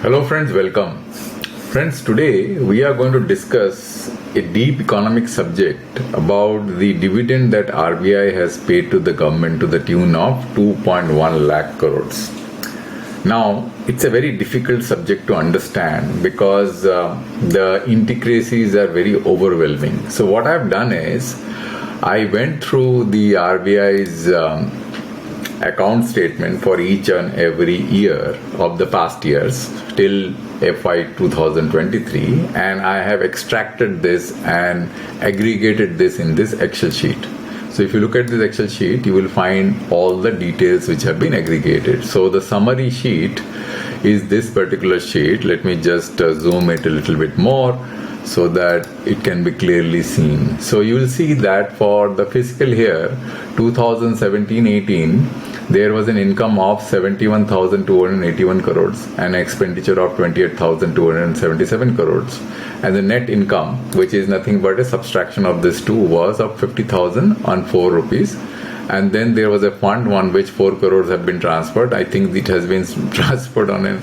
Hello friends, welcome. Friends, today we are going to discuss a deep economic subject about the dividend that RBI has paid to the government to the tune of 2.1 lakh crores. Now, it's a very difficult subject to understand because the intricacies are very overwhelming. So what I've done is, I went through the RBI's account statement for each and every year of the past years till FY 2023, and I have extracted this and aggregated this in this Excel sheet. So if you look at this Excel sheet, you will find all the details which have been aggregated. So the summary sheet is this particular sheet. Let me just zoom it a little bit more so that it can be clearly seen. So you will see that for the fiscal year 2017-18, there was an income of 71,281 crores and expenditure of 28,277 crores. And the net income, which is nothing but a subtraction of this two, was of 50,004 rupees. And then there was a fund on which 4 crores have been transferred. I think it has been transferred on a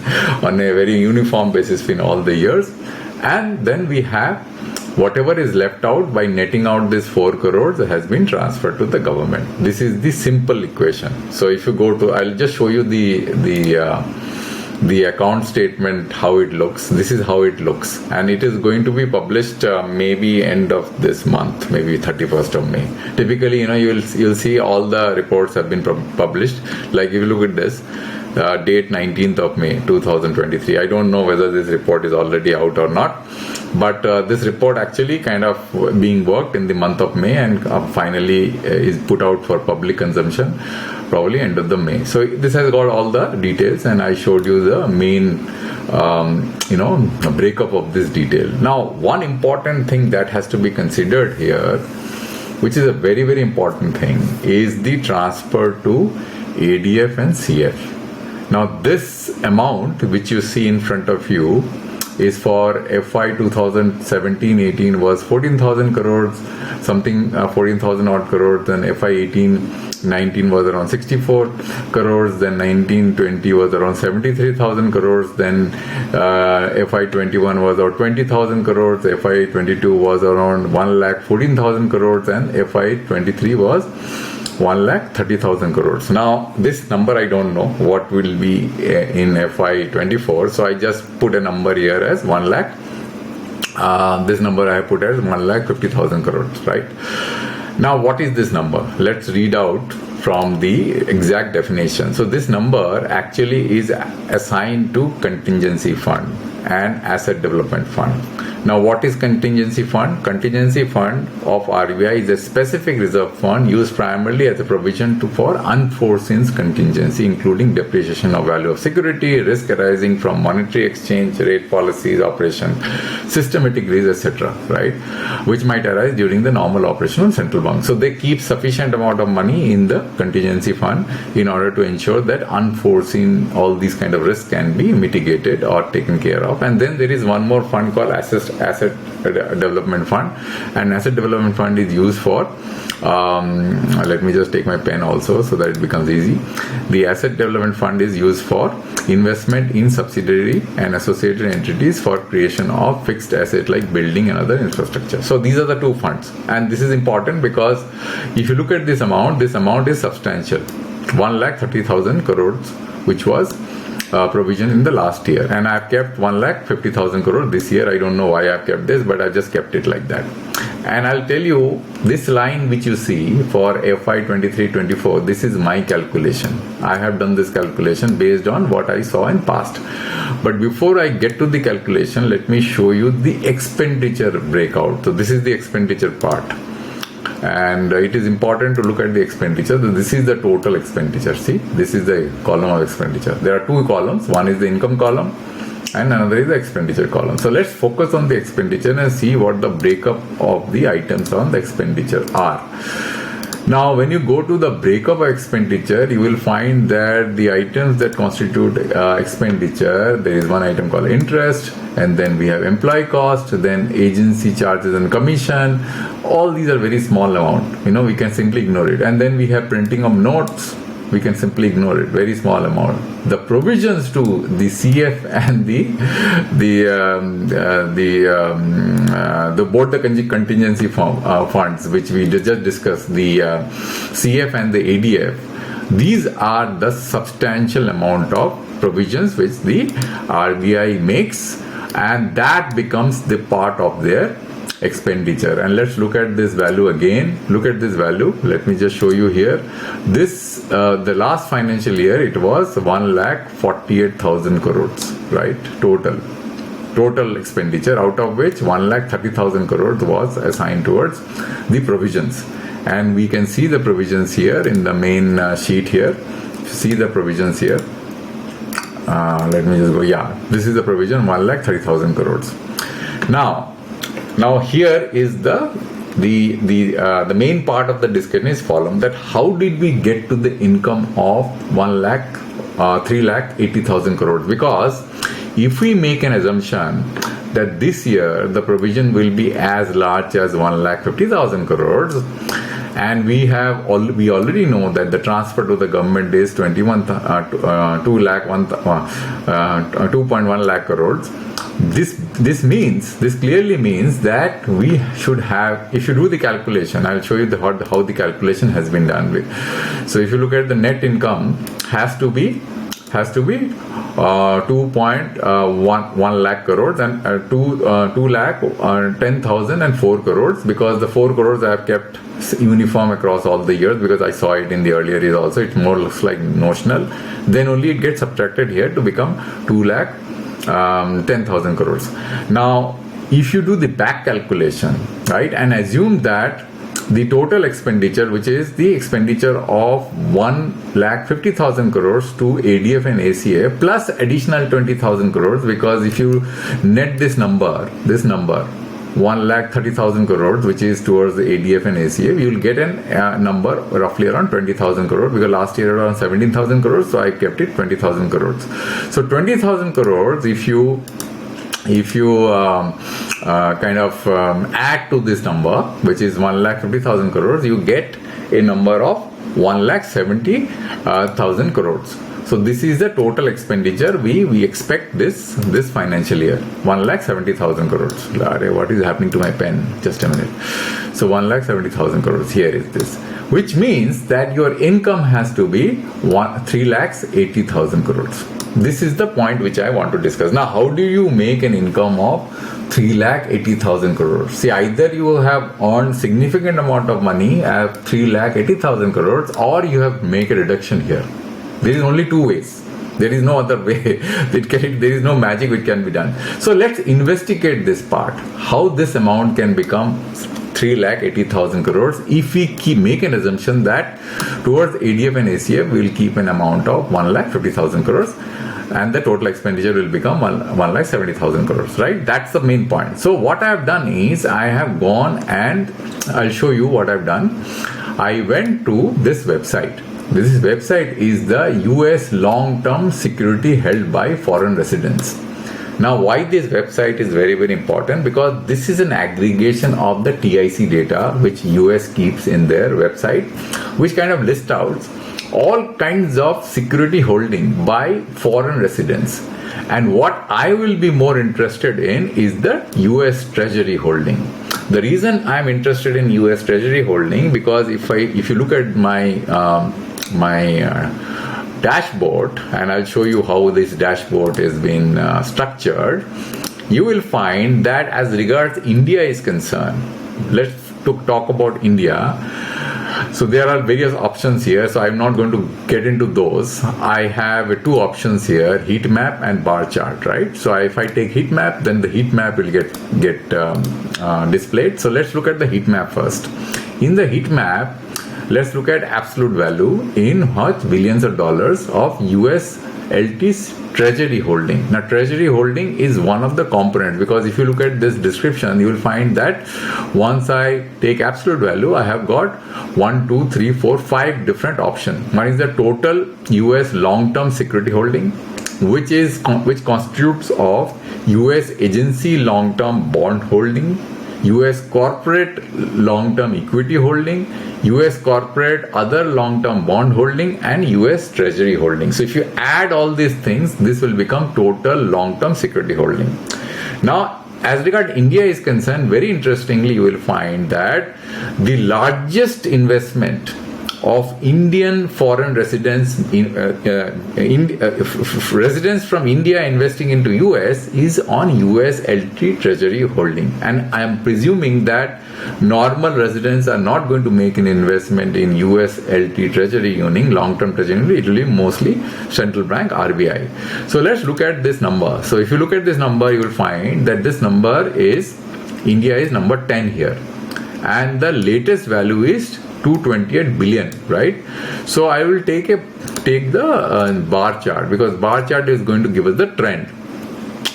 very uniform basis in all the years. And then we have whatever is left out by netting out this 4 crores has been transferred to the government. This is the simple equation. So if you go to, I'll just show you the account statement, how it looks. This is how it looks, and it is going to be published maybe end of this month, maybe 31st of May. Typically, you'll see all the reports have been published. Like if you look at this, date 19th of May 2023. I don't know whether this report is already out or not, but this report actually kind of being worked in the month of May and finally is put out for public consumption probably end of the May. So this has got all the details, and I showed you the main breakup of this detail. Now, one important thing that has to be considered here, which is a very, very important thing, is the transfer to ADF and CF. Now, this amount which you see in front of you is for FY 2017-18 was 14,000 crores, something 14,000 odd crores. Then FY 18-19 was around 64 crores. Then 19-20 was around 73,000 crores. Then FY 21 was around 20,000 crores. FY 22 was around 1,14,000 crores, and FY 23 was 1,30,000 crores. Now, this number I don't know what will be in FY 24, so I just put a number here as 1 lakh. This number I put as 1,50,000 crores, right? Now, what is this number? Let's read out from the exact definition. So, this number actually is assigned to Contingency Fund and Asset Development Fund. Now, what is Contingency Fund? Contingency Fund of RBI is a specific reserve fund used primarily as a provision for unforeseen contingency, including depreciation of value of security, risk arising from monetary exchange rate policies, operation, systematic risk, etc., right? Which might arise during the normal operation of central bank. So they keep sufficient amount of money in the Contingency Fund in order to ensure that unforeseen all these kind of risks can be mitigated or taken care of. And then there is one more fund called Asset Development Fund, and Asset Development Fund is used for let me just take my pen also so that it becomes easy. The Asset Development Fund is used for investment in subsidiary and associated entities for creation of fixed asset like building and other infrastructure. So these are the two funds, and this is important because if you look at this amount is substantial. 1,30,000 crores, which was provision in the last year, and I've kept 1,50,000 crore this year. I don't know why I've kept this, but I've just kept it like that. And I'll tell you, this line which you see for FY 23-24, this is my calculation. I have done this calculation based on what I saw in past. But before I get to the calculation, let me show you the expenditure breakout. So this is the expenditure part. And it is important to look at the expenditure. This is the total expenditure. See, this is the column of expenditure. There are two columns. One is the income column and another is the expenditure column. So let's focus on the expenditure and see what the breakup of the items on the expenditure are. Now, when you go to the breakup of expenditure, you will find that the items that constitute expenditure, there is one item called interest, and then we have employee cost, then agency charges and commission. All these are very small amount. We can simply ignore it. And then we have printing of notes, We can simply ignore it. Very small amount. The provisions to the CF and both the contingency funds, which we just discussed, the CF and the ADF, these are the substantial amount of provisions which the RBI makes, and that becomes the part of their expenditure. And let's look at this value again. Look at this value. Let me just show you here. This the last financial year, it was 1,48,000 crores, right? Total expenditure, out of which 1,30,000 crores was assigned towards the provisions. And we can see the provisions here in the main sheet here. See the provisions here. Let me just go. Yeah, this is the provision, 1,30,000 crores. Now here is the main part of the discussion is following, that how did we get to the income of 3,80,000 crores? Because if we make an assumption that this year the provision will be as large as 1,50,000 crores, and we already know that the transfer to the government is 2.1 lakh crores. This clearly means that we should have, if you do the calculation, I'll show you how the calculation has been done with. So if you look at the net income, has to be 2.1 lakh crores and 2,10,004 crores, because the 4 crores I have kept uniform across all the years because I saw it in the earlier years also. It more looks like notional. Then only it gets subtracted here to become 2,10,000 crores. Now, if you do the back calculation, right, and assume that the total expenditure, which is the expenditure of 1,50,000 crores to ADF and ACA plus additional 20,000 crores, because if you net this number 1,30,000 crores, which is towards the ADF and ACA, you will get a number roughly around 20,000 crores, because last year around 17,000 crores, so I kept it 20,000 crores. So 20,000 crores, if you add to this number, which is 1,50,000 crores, you get a number of 1,70,000 crores. So this is the total expenditure we expect this financial year, 1,70,000 crores. What is happening to my pen? Just a minute. So 1,70,000 crores. Here is this, which means that your income has to be 3,80,000 crores. This is the point which I want to discuss. Now, how do you make an income of 3,80,000 crores? See, either you have earned significant amount of money at 3,80,000 crores, or you have make a reduction here. There is only two ways. There is no other way. There is no magic which can be done. So let's investigate this part. How this amount can become 3,80,000 crores if we make an assumption that towards ADF and ACF we will keep an amount of 1,50,000 crores, and the total expenditure will become 1,70,000 crores, right? That's the main point. So what I have done is I have gone, and I'll show you what I've done. I went to this website. This website is the US long-term security held by foreign residents. Now, why this website is very, very important? Because this is an aggregation of the TIC data which US keeps in their website, which kind of lists out all kinds of security holding by foreign residents. And what I will be more interested in is the US Treasury holding. The reason I'm interested in US Treasury holding, because if you look at my dashboard, and I'll show you how this dashboard has been structured, you will find that as regards India is concerned, let's talk about India. So there are various options here, so I'm not going to get into those. I have two options here, heat map and bar chart, right? So if I take heat map, then the heat map will get displayed. So let's look at the heat map first. In the heat map, let's look at absolute value in billions of dollars of US LT's treasury holding. Now, treasury holding is one of the components, because if you look at this description, you will find that once I take absolute value, I have got 5 different options. One is the total US long-term security holding, which constitutes of US agency long-term bond holding, US corporate long-term equity holding, US corporate other long-term bond holding, and US treasury holding. So if you add all these things, this will become total long-term security holding. Now, as regard India is concerned, very interestingly, you will find that the largest investment of Indian foreign residents residents from India investing into US is on US LT treasury holding, and I am presuming that normal residents are not going to make an investment in US LT treasury owning, long-term treasury. It will be mostly central bank RBI. So let's look at this number. So if you look at this number, you will find that this number is, India is number 10 here, and the latest value is 228 billion, right? So I will take the bar chart, because bar chart is going to give us the trend.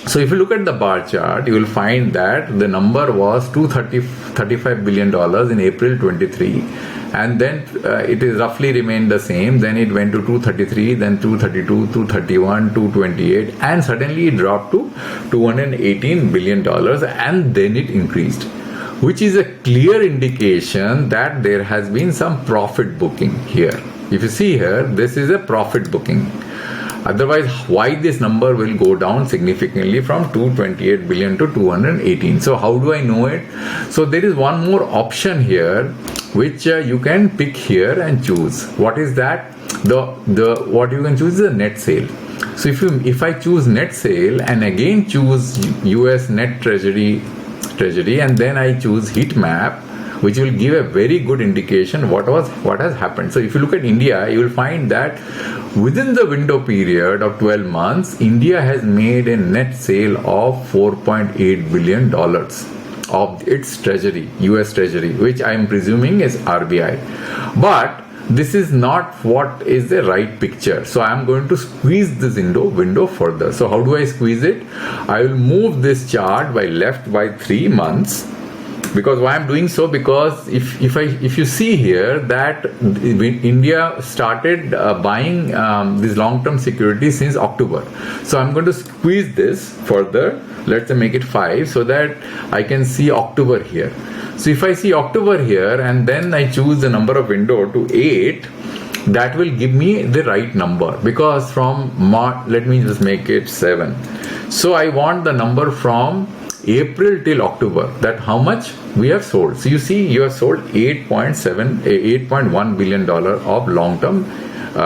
So if you look at the bar chart, you will find that the number was $235 billion in April 23, and then it is roughly remained the same. Then it went to 233, then 232, 231, 228, and suddenly it dropped to $218 billion, and then it increased, which is a clear indication that there has been some profit booking here. If you see here, this is a profit booking. Otherwise, why this number will go down significantly from 228 billion to 218? So how do I know it? So there is one more option here which you can pick here and choose. What is that? What you can choose is the net sale. So if I choose net sale and again choose US net treasury, and then I choose heat map, which will give a very good indication what has happened. So if you look at India, you will find that within the window period of 12 months, India has made a net sale of $4.8 billion of its treasury, US treasury, which I am presuming is RBI. But this is not what is the right picture. So I am going to squeeze this window further. So how do I squeeze it? I will move this chart by left by 3 months. Because why I'm doing so? Because if you see here that India started buying these long-term securities since October, so I'm going to squeeze this further. Let's make it 5 so that I can see October here. So if I see October here and then I choose the number of window to 8, that will give me the right number, because from March, let me just make it 7. So I want the number from April till October, that how much we have sold. So you see, you have sold $8.1 billion of long-term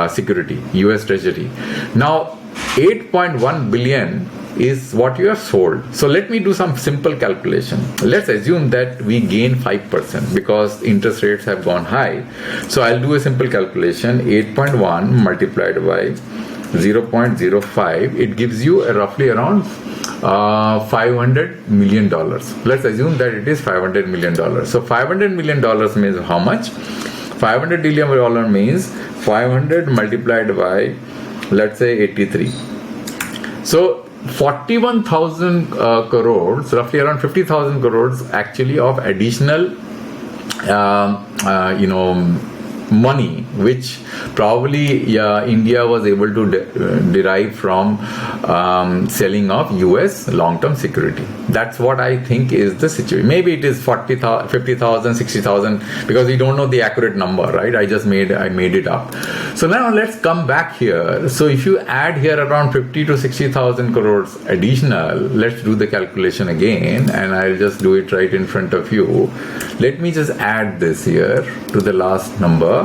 security, US Treasury. Now, 8.1 billion is what you have sold. So let me do some simple calculation. Let's assume that we gain 5% because interest rates have gone high. So I'll do a simple calculation. 8.1 multiplied by 0.05, it gives you roughly around $500 million. Let's assume that it is $500 million. So $500 million means how much? $500 million means 500 multiplied by, let's say, 83. So 41,000 crores, roughly around 50,000 crores actually of additional money, which probably India was able to derive from selling of US long-term security. That's what I think is the situation. Maybe it is 40,000, 50,000, 60,000, because we don't know the accurate number, right? I made it up. So now let's come back here. So if you add here around 50 to 60,000 crores additional, let's do the calculation again, and I'll just do it right in front of you. Let me just add this here to the last number.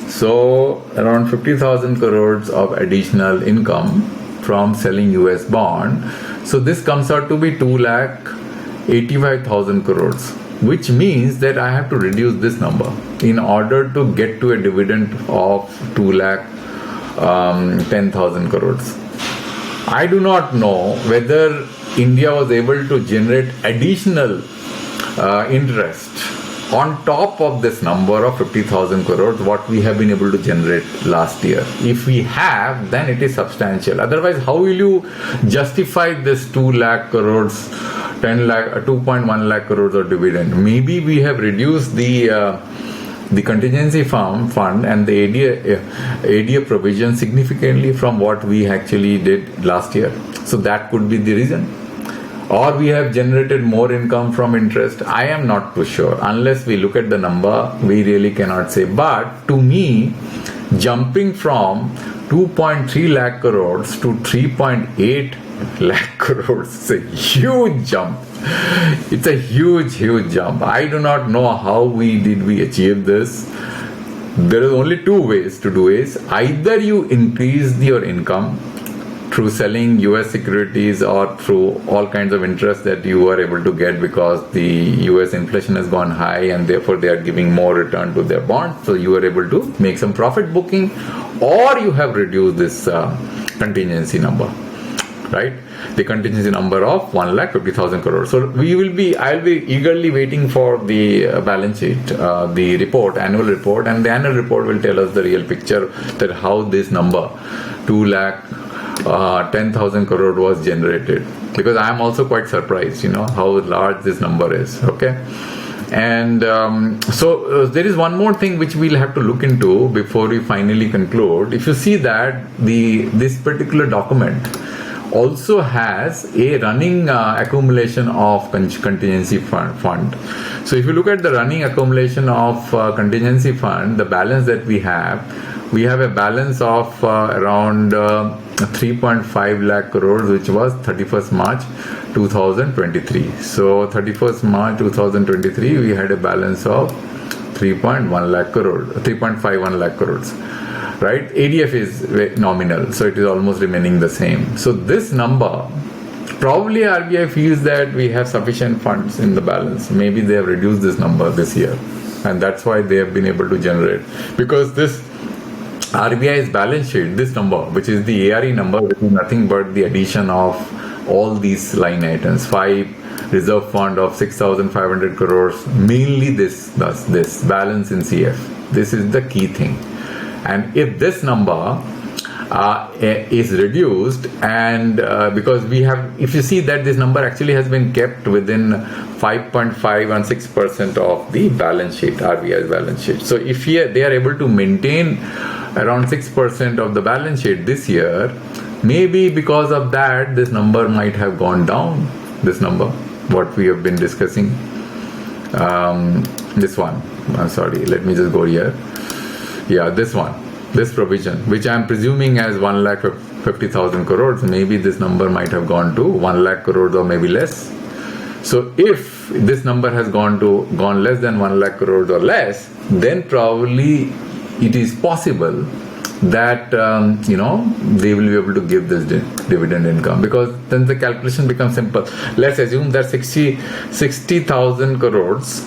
So around 50,000 crores of additional income from selling US bond. So this comes out to be 2,85,000 crores, which means that I have to reduce this number in order to get to a dividend of 2,10,000 crores. I do not know whether India was able to generate additional interest on top of this number of 50,000 crores, what we have been able to generate last year. If we have, then it is substantial. Otherwise, how will you justify this 2 lakh crores, 2.1 lakh crores of dividend? Maybe we have reduced the contingency fund and the ADA provision significantly from what we actually did last year. So that could be the reason. or we have generated more income from interest. I am not too sure. Unless we look at the number, we really cannot say. But to me, jumping from 2.3 lakh crores to 3.8 lakh crores is a huge jump. It's a huge jump. I do not know how we achieve this. There is only two ways to do it. Either you increase your income through selling US securities or through all kinds of interest that you are able to get because the US inflation has gone high and therefore they are giving more return to their bonds. So you are able to make some profit booking, or you have reduced this contingency number, right? The contingency number of 1,50,000 crores. So I'll be eagerly waiting for the balance sheet, the report, annual report, and the annual report will tell us the real picture that how this number 2,10,000 crore was generated. Because I am also quite surprised, how large this number is. Okay. And so there is one more thing which we'll have to look into before we finally conclude. If you see that this particular document also has a running accumulation of contingency fund. So if you look at the running accumulation of contingency fund, the balance that we have a balance of around 3.5 lakh crores, which was 31st March 2023. So 31st March 2023, we had a balance of 3.1 lakh crore, 3.51 lakh crores. Right? ADF is nominal, so it is almost remaining the same. So this number, probably RBI feels that we have sufficient funds in the balance. Maybe they have reduced this number this year, and that's why they have been able to generate. Because this RBI's balance sheet, this number, which is the ARE number, which is nothing but the addition of all these line items. 5 reserve fund of 6,500 crores, mainly this balance in CF. This is the key thing. And if this number is reduced, and because if you see that this number actually has been kept within 5.5 and 6% of the balance sheet, RBI's balance sheet. So if they are able to maintain around 6% of the balance sheet this year, maybe because of that, this number might have gone down. This number, what we have been discussing, this one. I'm sorry, let me just go here. Yeah, this provision, which I'm presuming as 1,50,000 crores, maybe this number might have gone to 1 lakh crores or maybe less. So if this number has gone less than 1 lakh crores or less, then probably it is possible that they will be able to give this dividend income, because then the calculation becomes simple. Let's assume that 60,000 crores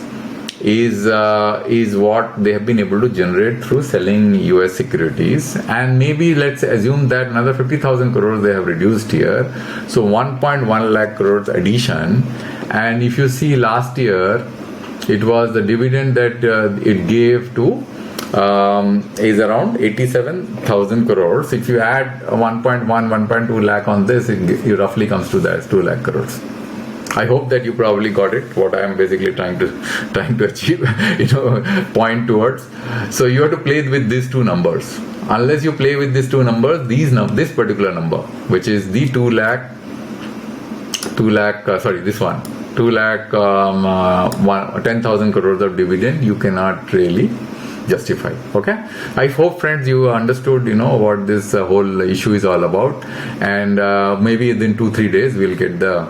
is what they have been able to generate through selling US securities, and maybe let's assume that another 50,000 crores they have reduced here, so 1.1 lakh crores addition. And if you see last year, it was the dividend that it gave to is around 87,000 crores. If you add 1.2 lakh on this, it roughly comes to that 2 lakh crores. I hope that you probably got it, what I am basically trying to achieve, point towards. So you have to play with these two numbers. Unless you play with these two numbers, this particular number, which is the 2 lakh 10,000 crores of dividend, you cannot really justify. Okay, I hope, friends, you understood what this whole issue is all about, and maybe within 2-3 days we'll get the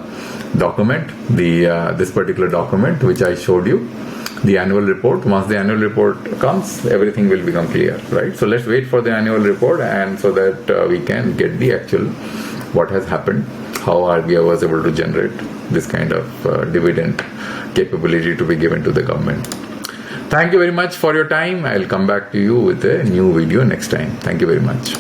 document, this particular document which I showed you, the annual report. Once the annual report comes, everything will become clear, right? So let's wait for the annual report, and so that we can get the actual what has happened, how RBI was able to generate this kind of dividend capability to be given to the government. Thank you very much for your time. I'll come back to you with a new video next time. Thank you very much.